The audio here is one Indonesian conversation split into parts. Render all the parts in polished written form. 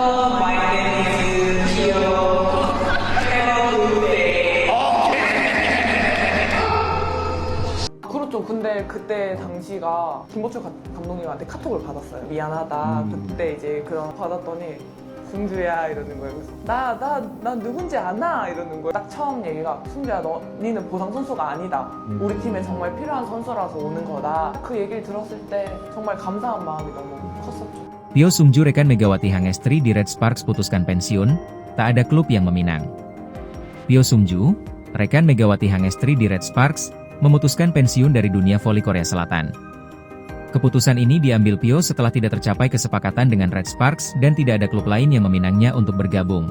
My name is Pio. Have a good day. 그렇죠. 근데 그때 당시가 김보철 감독님한테 카톡을 받았어요. 미안하다. 그때 이제 그런 받았더니 승주야 이러는 거예요. 그래서 나 누군지 아나 이러는 거예요. 딱 처음 얘기가 승주야 니는 보상 선수가 아니다. 우리 팀에 정말 필요한 선수라서 오는 거다. 그 얘기를 들었을 때 정말 감사한 마음이 너무 컸었죠. Pyo Sung-ju rekan Megawati Hangestri di Red Sparks putuskan pensiun, tak ada klub yang meminang. Pyo Sung-ju, rekan Megawati Hangestri di Red Sparks, memutuskan pensiun dari dunia voli Korea Selatan. Keputusan ini diambil Pyo setelah tidak tercapai kesepakatan dengan Red Sparks dan tidak ada klub lain yang meminangnya untuk bergabung.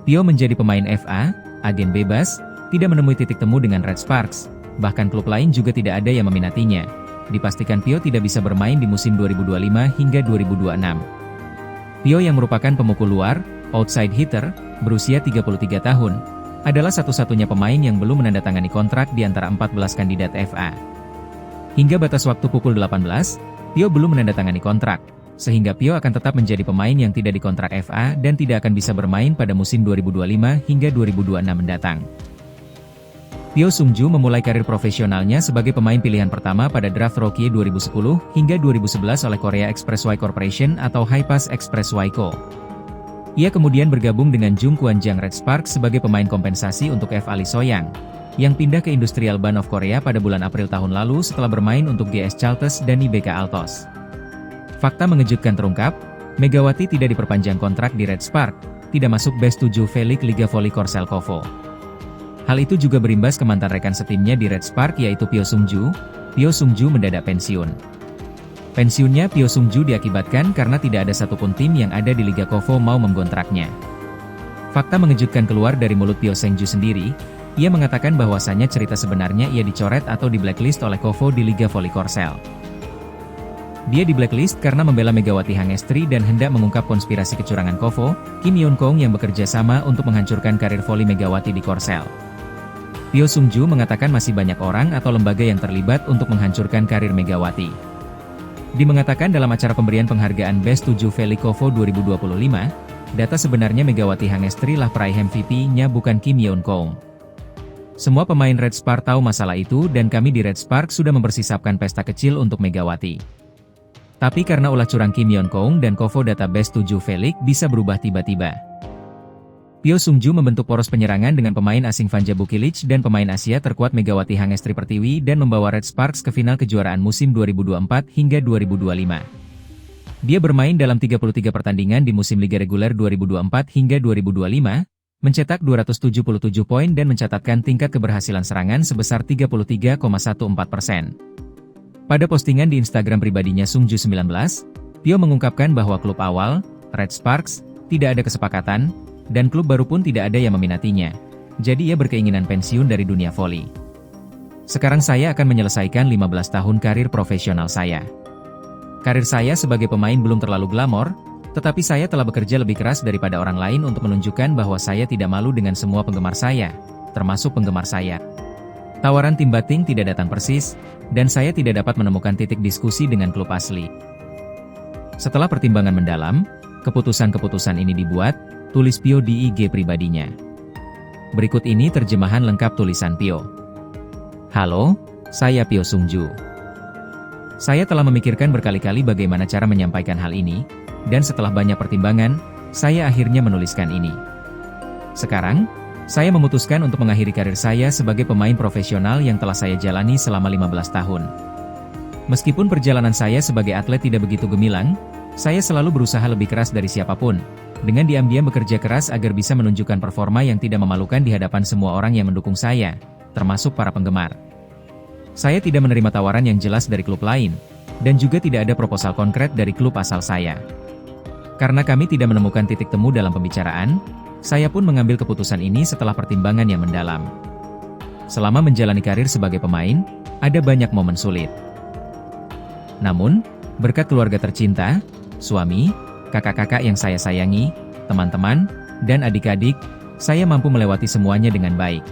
Pyo menjadi pemain FA, agen bebas, tidak menemui titik temu dengan Red Sparks, bahkan klub lain juga tidak ada yang meminatinya. Dipastikan Pyo tidak bisa bermain di musim 2025 hingga 2026. Pyo yang merupakan pemukul luar, outside hitter, berusia 33 tahun, adalah satu-satunya pemain yang belum menandatangani kontrak di antara 14 kandidat FA. Hingga batas waktu pukul 18, Pyo belum menandatangani kontrak, sehingga Pyo akan tetap menjadi pemain yang tidak dikontrak FA dan tidak akan bisa bermain pada musim 2025 hingga 2026 mendatang. Pyo Sung-ju memulai karir profesionalnya sebagai pemain pilihan pertama pada draft rookie 2010 hingga 2011 oleh Korea Expressway Corporation atau Hypas Expressway Co. Ia kemudian bergabung dengan Jung Kwan-jang Red Sparks sebagai pemain kompensasi untuk FA Lee So-yang, yang pindah ke Industrial Ban of Korea pada bulan April tahun lalu setelah bermain untuk GS Chalters dan IBK Altos. Fakta mengejutkan terungkap, Megawati tidak diperpanjang kontrak di Red Spark, tidak masuk Best 7 V-League Liga Voli Korsel Kovo. Hal itu juga berimbas ke mantan rekan setimnya di Red Spark yaitu Pyo Sung-ju. Pyo Sung-ju mendadak pensiun. Pensiunnya Pyo Sung-ju diakibatkan karena tidak ada satupun tim yang ada di Liga Kovo mau mengkontraknya. Fakta mengejutkan keluar dari mulut Pyo Sung-ju sendiri. Ia mengatakan bahwasannya cerita sebenarnya ia dicoret atau di blacklist oleh Kovo di Liga Voli Korsel. Dia di blacklist karena membela Megawati Hangestri dan hendak mengungkap konspirasi kecurangan Kovo, Kim Yeon-kong yang bekerja sama untuk menghancurkan karir voli Megawati di Korsel. Pyo Sung-ju mengatakan masih banyak orang atau lembaga yang terlibat untuk menghancurkan karir Megawati. Dia mengatakan dalam acara pemberian penghargaan Best 7 Veli Kovo 2025, data sebenarnya Megawati Hangestri lah peraih MVP-nya bukan Kim Yeon-kong. Semua pemain Red Spark tahu masalah itu dan kami di Red Spark sudah mempersisapkan pesta kecil untuk Megawati. Tapi karena ulah curang Kim Yeon-kong dan Kovo data Best 7 V-League bisa berubah tiba-tiba. Pyo Sung-ju membentuk poros penyerangan dengan pemain asing Vanja Bukilic dan pemain Asia terkuat Megawati Hangestri Pertiwi dan membawa Red Sparks ke final kejuaraan musim 2024 hingga 2025. Dia bermain dalam 33 pertandingan di musim liga reguler 2024 hingga 2025, mencetak 277 poin dan mencatatkan tingkat keberhasilan serangan sebesar 33,14%. Pada postingan di Instagram pribadinya Sung-ju 19, Pyo mengungkapkan bahwa klub awal, Red Sparks, tidak ada kesepakatan, dan klub baru pun tidak ada yang meminatinya. Jadi ia berkeinginan pensiun dari dunia voli. Sekarang saya akan menyelesaikan 15 tahun karir profesional saya. Karir saya sebagai pemain belum terlalu glamor, tetapi saya telah bekerja lebih keras daripada orang lain untuk menunjukkan bahwa saya tidak malu dengan semua penggemar saya, termasuk penggemar saya. Tawaran tim batting tidak datang persis, dan saya tidak dapat menemukan titik diskusi dengan klub asli. Setelah pertimbangan mendalam, keputusan-keputusan ini dibuat, tulis Pyo di IG pribadinya. Berikut ini terjemahan lengkap tulisan Pyo. Halo, saya Pyo Sung-ju. Saya telah memikirkan berkali-kali bagaimana cara menyampaikan hal ini, dan setelah banyak pertimbangan, saya akhirnya menuliskan ini. Sekarang, saya memutuskan untuk mengakhiri karir saya sebagai pemain profesional yang telah saya jalani selama 15 tahun. Meskipun perjalanan saya sebagai atlet tidak begitu gemilang, saya selalu berusaha lebih keras dari siapapun, dengan diam-diam bekerja keras agar bisa menunjukkan performa yang tidak memalukan di hadapan semua orang yang mendukung saya, termasuk para penggemar. Saya tidak menerima tawaran yang jelas dari klub lain, dan juga tidak ada proposal konkret dari klub asal saya. Karena kami tidak menemukan titik temu dalam pembicaraan, saya pun mengambil keputusan ini setelah pertimbangan yang mendalam. Selama menjalani karir sebagai pemain, ada banyak momen sulit. Namun, berkat keluarga tercinta, suami, kakak-kakak yang saya sayangi, teman-teman, dan adik-adik, saya mampu melewati semuanya dengan baik.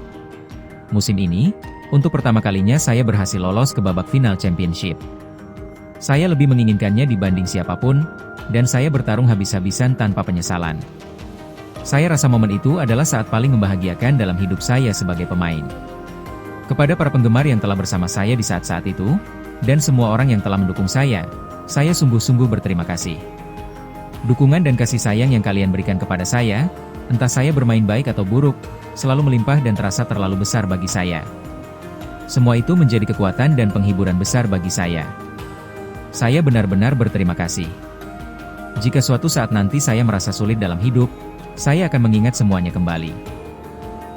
Musim ini, untuk pertama kalinya saya berhasil lolos ke babak final championship. Saya lebih menginginkannya dibanding siapapun, dan saya bertarung habis-habisan tanpa penyesalan. Saya rasa momen itu adalah saat paling membahagiakan dalam hidup saya sebagai pemain. Kepada para penggemar yang telah bersama saya di saat-saat itu, dan semua orang yang telah mendukung saya sungguh-sungguh berterima kasih. Dukungan dan kasih sayang yang kalian berikan kepada saya, entah saya bermain baik atau buruk, selalu melimpah dan terasa terlalu besar bagi saya. Semua itu menjadi kekuatan dan penghiburan besar bagi saya. Saya benar-benar berterima kasih. Jika suatu saat nanti saya merasa sulit dalam hidup, saya akan mengingat semuanya kembali.